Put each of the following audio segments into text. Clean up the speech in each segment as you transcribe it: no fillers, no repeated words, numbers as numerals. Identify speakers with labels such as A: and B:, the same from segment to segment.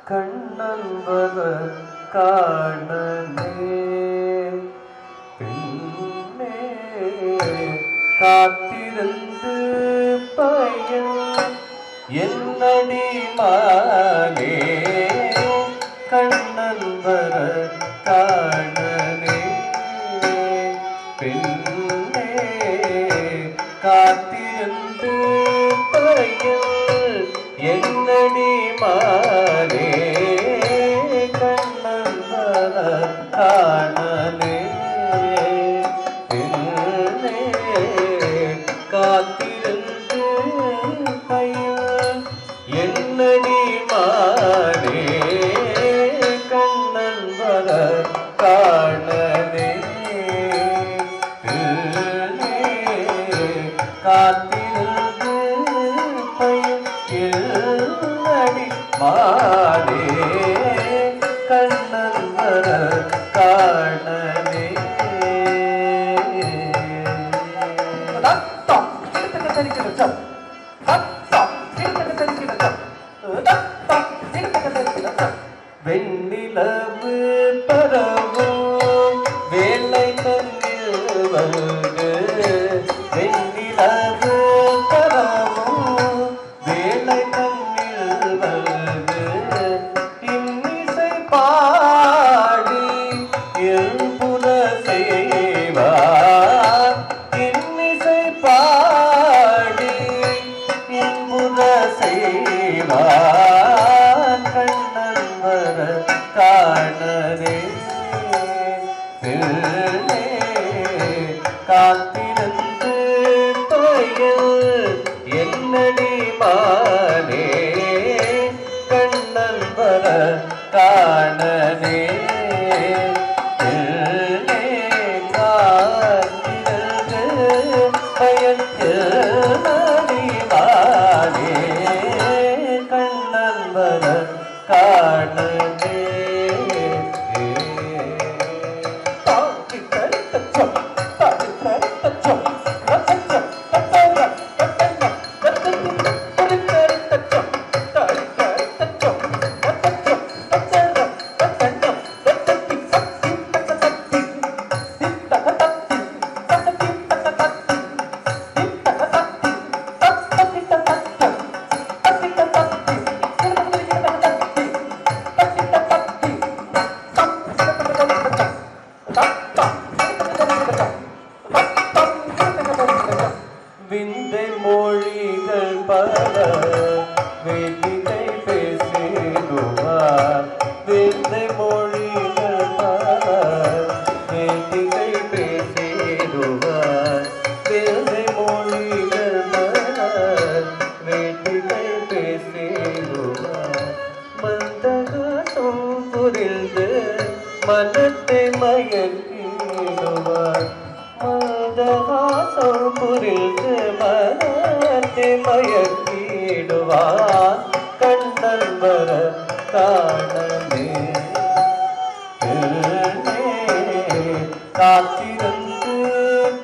A: கண்ணன் வர காணனே பின்னே காத்திருந்து பையன் என்னடி மானே கண்ணன் வர காணனே பின்னே காத்திருந்து பையன் என்னடி மானே கண்ணன் வர காணனே பின்னே காத்திருந்து பையன் என்னடி மானே கண்ணன் வர காணனே பின்னே காத்திருந்து பையன் என்னடி மானே கண்ணன் வர காணனே வெண்ணிலவு பரவும் வேலை தன்னில் வந்து வெண்ணிலவு பரவும் வேலை தன்னில் வந்து இன்னிசை பாடி எழுப்புற செய்வார் இன்னிசை பாடி இன்புற செய்வார் கண்ணன் வர காணனே பின்னே காத்திருந்து பையன் என்னடி மானே கண்ணன் வர காணனே பின்னே காத்திருந்து பையன் என்னடி மானே கண்ணன் வர காணனே விந்தை மொழிகள் பல வேதிகை பேசிடுவார் விந்தை மொழிகள் பல வேதிகை பேசிடுவார் விந்தை மொழிகள் பல வேதிகை பேசிடுவார் மந்தகாசம் புரிந்து மனத்தை மயக்கிடுவார் மந்தகாசம் புரிந்து மனத்தை மயக்கிடுவார் கண்ணன் வர காணனே காத்திருந்து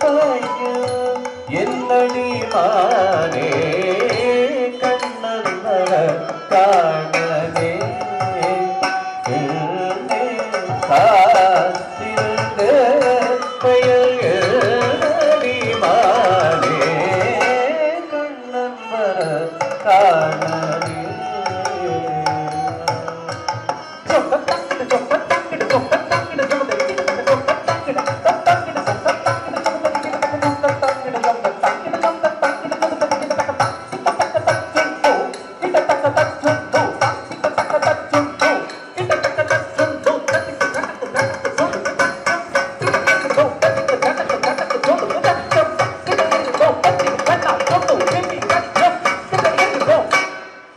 A: பையன் என்னடி மானே கண்ணன் வர காணனே காத்திருந்து பையன் என்னடி மானே கண்ணன் வர காணனே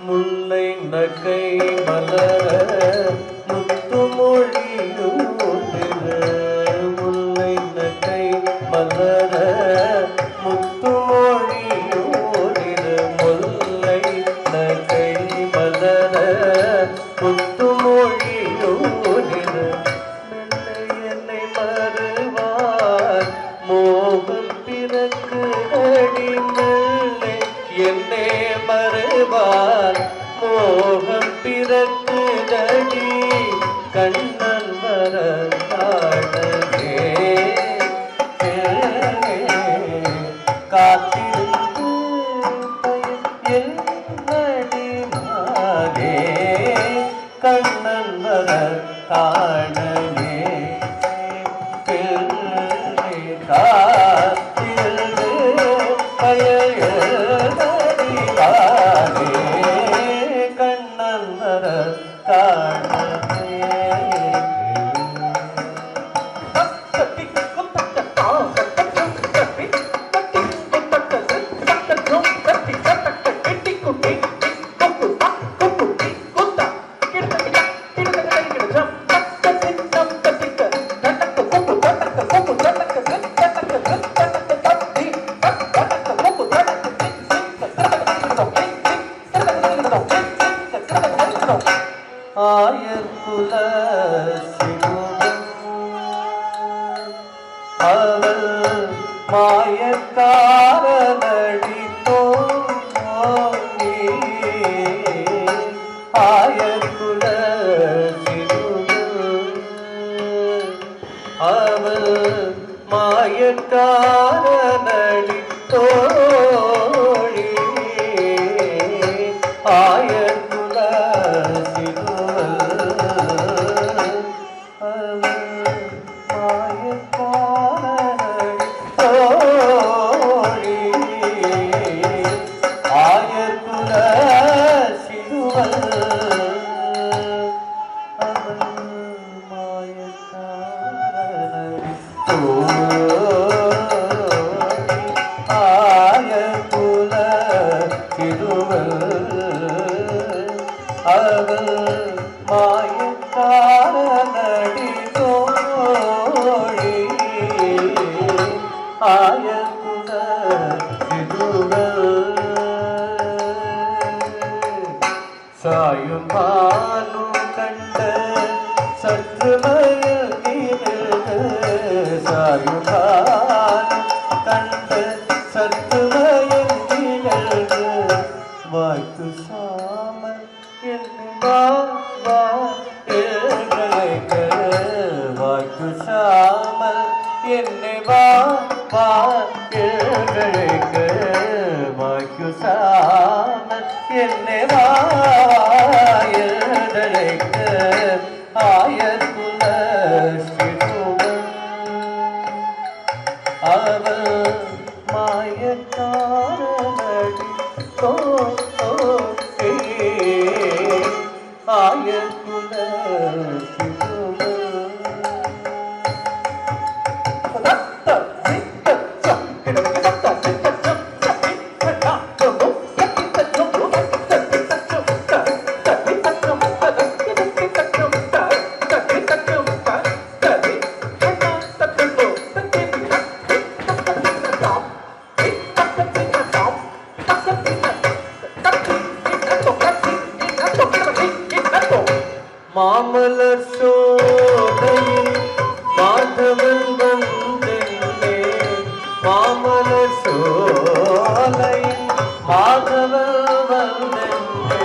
A: முல்லை நகை மலர முத்து மொழியூதிர முல்லை நகை மலர முத்து மொழியூதிர முல்லை நகை மலர முத்து மொழியூதிர மெல்லை என்னை மறுவார் மோகம் பிறக்கு அடி மெல்லை என்னை மறுவார் மோகம் பிறக்குதடி கண்ணன் வர காணவே காத்திருந்து என்னடி மாலே கண்ணன் வர காணவே காத்திருந்து பயனடி மாலே கண்ணன் வர காணவே ஆயர்குல சிவம் அவள் மாயக்காரனடி தோன்றி ஆயர்குல சிவம் அவள் மாயக்காரனடி தோழி ஆயர்குல அவள் மாயக்காரனடி தோழி ஆயகுல சிறுவள் சாயும் பாலும் கண்ட சற்று மயங்கினது சாயும் பாலும் கண்ட சற்று மயங்கினது வாய்க்கு சாமல் வாய்க்கு சாமல் என்னை வாய்க்கு சாமல் என்னை வாயழைக்க ஆயர்குல சிறுவன் அவள் மாயக்காரனடி ஆயர்குல மாமலர் சோலையில் மாதவன் வந்தென்னே மாமலர் சோலையில் மாதவன் வந்தென்னே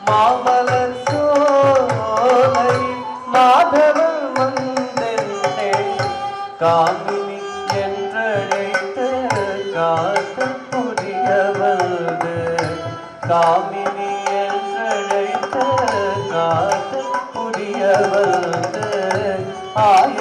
A: மாமலர் சோலையில் மாதவன் வந்தென்னே காமினி என்றழைத்த காத்த புரிய வந்து காமினி என்றழைத்த காத்த புரிய வந்து ஆய